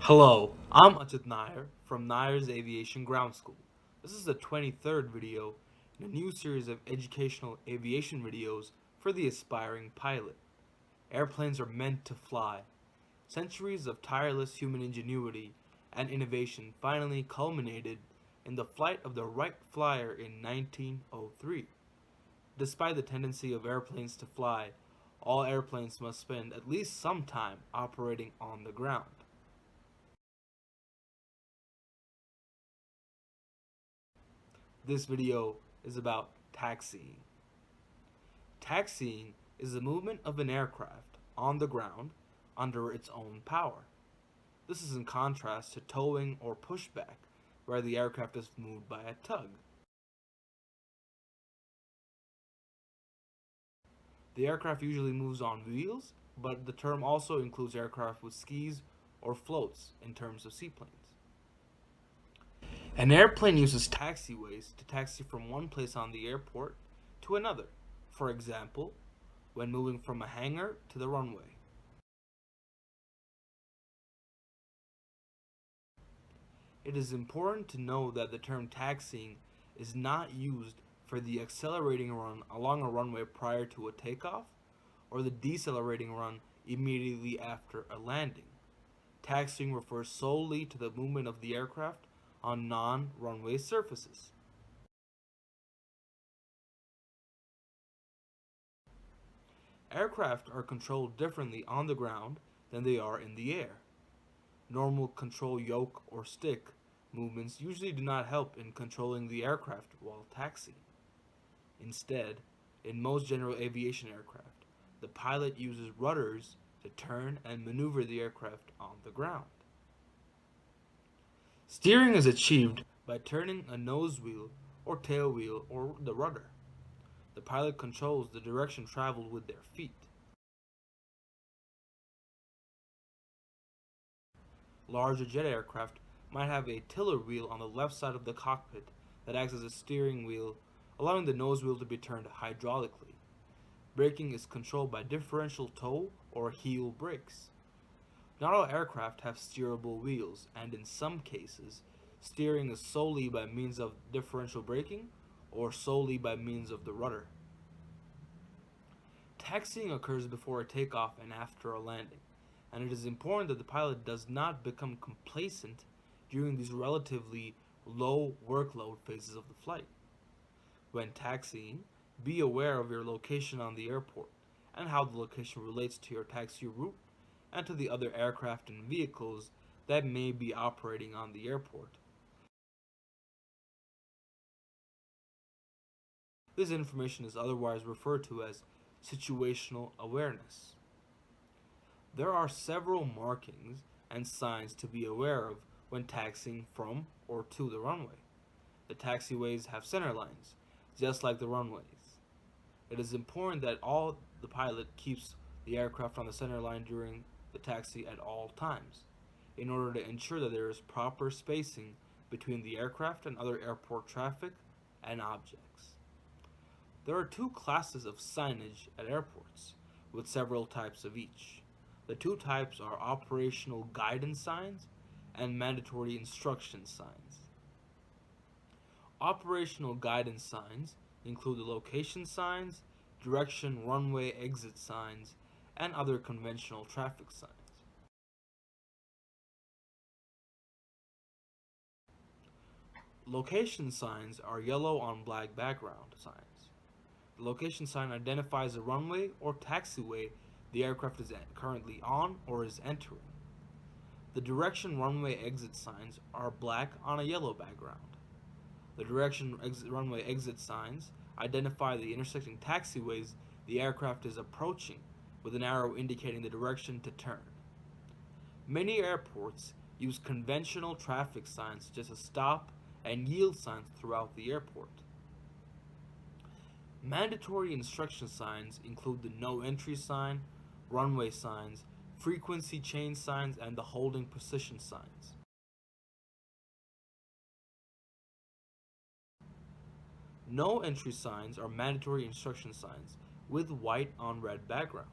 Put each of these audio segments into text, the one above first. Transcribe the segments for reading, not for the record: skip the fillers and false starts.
Hello, I'm Ajit Nair from Nair's Aviation Ground School. This is the 23rd video in a new series of educational aviation videos for the aspiring pilot. Airplanes are meant to fly. Centuries of tireless human ingenuity and innovation finally culminated in the flight of the Wright Flyer in 1903. Despite the tendency of airplanes to fly, all airplanes must spend at least some time operating on the ground. This video is about taxiing. Taxiing is the movement of an aircraft on the ground under its own power. This is in contrast to towing or pushback, where the aircraft is moved by a tug. The aircraft usually moves on wheels, but the term also includes aircraft with skis or floats in terms of seaplanes. An airplane uses taxiways to taxi from one place on the airport to another, for example, when moving from a hangar to the runway. It is important to know that the term taxiing is not used for the accelerating run along a runway prior to a takeoff or the decelerating run immediately after a landing. Taxiing refers solely to the movement of the aircraft on non-runway surfaces. Aircraft are controlled differently on the ground than they are in the air. Normal control yoke or stick movements usually do not help in controlling the aircraft while taxiing. Instead, in most general aviation aircraft, the pilot uses rudders to turn and maneuver the aircraft on the ground. Steering is achieved by turning a nose wheel or tail wheel or the rudder. The pilot controls the direction traveled with their feet. Larger jet aircraft might have a tiller wheel on the left side of the cockpit that acts as a steering wheel, allowing the nose wheel to be turned hydraulically. Braking is controlled by differential toe or heel brakes. Not all aircraft have steerable wheels, and in some cases, steering is solely by means of differential braking or solely by means of the rudder. Taxiing occurs before a takeoff and after a landing, and it is important that the pilot does not become complacent during these relatively low workload phases of the flight. When taxiing, be aware of your location on the airport and how the location relates to your taxi route and to the other aircraft and vehicles that may be operating on the airport. This information is otherwise referred to as situational awareness. There are several markings and signs to be aware of when taxiing from or to the runway. The taxiways have center lines, just like the runways. It is important that the pilot keeps the aircraft on the center line during the taxi at all times, in order to ensure that there is proper spacing between the aircraft and other airport traffic and objects. There are two classes of signage at airports, with several types of each. The two types are operational guidance signs and mandatory instruction signs. Operational guidance signs include the location signs, direction runway exit signs, and other conventional traffic signs. Location signs are yellow on black background signs. The location sign identifies the runway or taxiway the aircraft is currently on or is entering. The direction runway exit signs are black on a yellow background. The runway exit signs identify the intersecting taxiways the aircraft is approaching, with an arrow indicating the direction to turn. Many airports use conventional traffic signs such as stop and yield signs throughout the airport. Mandatory instruction signs include the no entry sign, runway signs, frequency change signs, and the holding position signs. No entry signs are mandatory instruction signs with white on red background.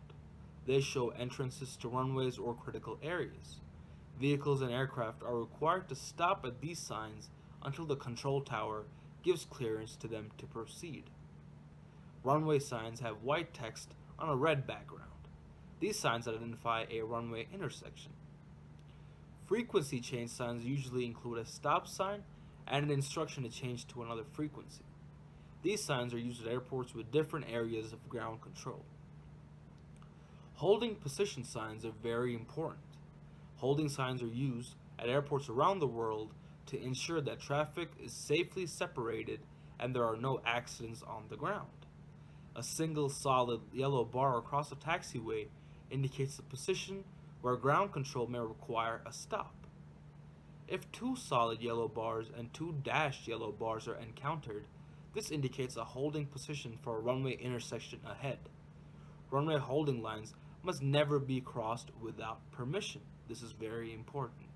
They show entrances to runways or critical areas. Vehicles and aircraft are required to stop at these signs until the control tower gives clearance to them to proceed. Runway signs have white text on a red background. These signs identify a runway intersection. Frequency change signs usually include a stop sign and an instruction to change to another frequency. These signs are used at airports with different areas of ground control. Holding position signs are very important. Holding signs are used at airports around the world to ensure that traffic is safely separated and there are no accidents on the ground. A single solid yellow bar across a taxiway indicates the position where ground control may require a stop. If two solid yellow bars and two dashed yellow bars are encountered, this indicates a holding position for a runway intersection ahead. Runway holding lines must never be crossed without permission. This is very important.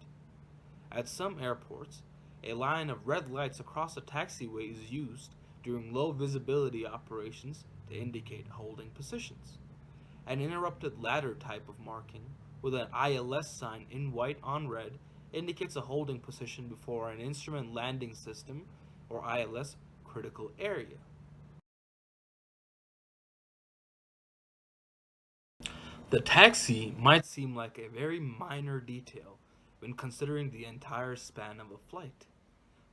At some airports, a line of red lights across a taxiway is used during low visibility operations to indicate holding positions. An interrupted ladder type of marking with an ILS sign in white on red indicates a holding position before an instrument landing system or ILS critical area. The taxi might seem like a very minor detail when considering the entire span of a flight,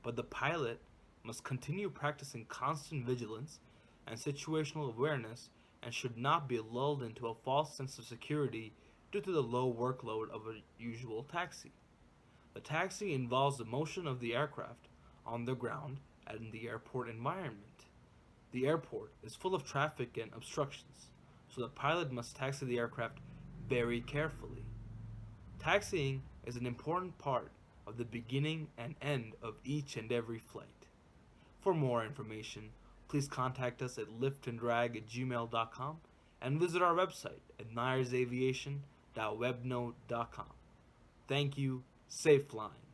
but the pilot must continue practicing constant vigilance and situational awareness and should not be lulled into a false sense of security due to the low workload of a usual taxi. The taxi involves the motion of the aircraft on the ground and in the airport environment. The airport is full of traffic and obstructions, so the pilot must taxi the aircraft very carefully. Taxiing is an important part of the beginning and end of each and every flight. For more information, please contact us at liftanddrag@gmail.com and visit our website at nyersaviation.webnode.com. Thank you. Safe flying.